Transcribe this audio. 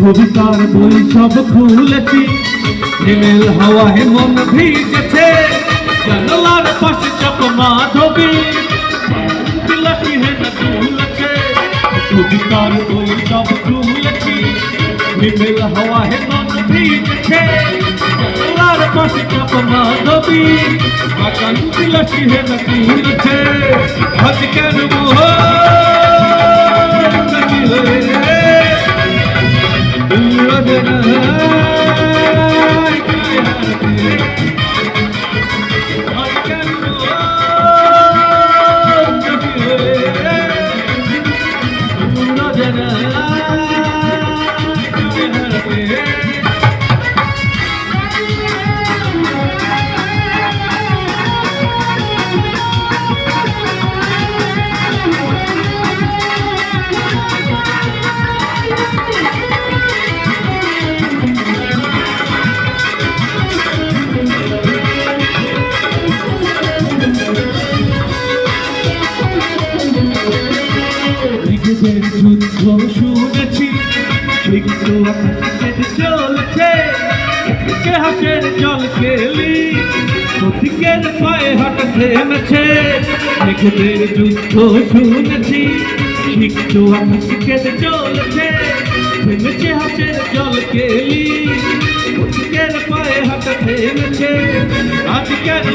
কবিতার বই সব খুলেছি, হিমেল হাওয়ায় মন ভিজেছে, জানলার পাশে চাপ মাধবী বিলাসী হেন দুলেছে। কবিতার বই সব খুলেছি, হিমেল হাওয়ায় মন ভিজেছে, জানলার পাশে চাপ মাধবী বাগান বিলাসী হেন দুলেছে। আজ কেন মোহ যুদ্ধ শুনেছি, একটু আকাশের চলছে, হাসের জল খেলি প্রতীকের পায়ে হাঁটা থেমেছে। মেঘেদের যুদ্ধ শুনেছি, একটু আকাশের চলছে, থেমেছে হাসের জল খেলি প্রতীকের পায়ে হাঁটা থেমেছে। আজ কেন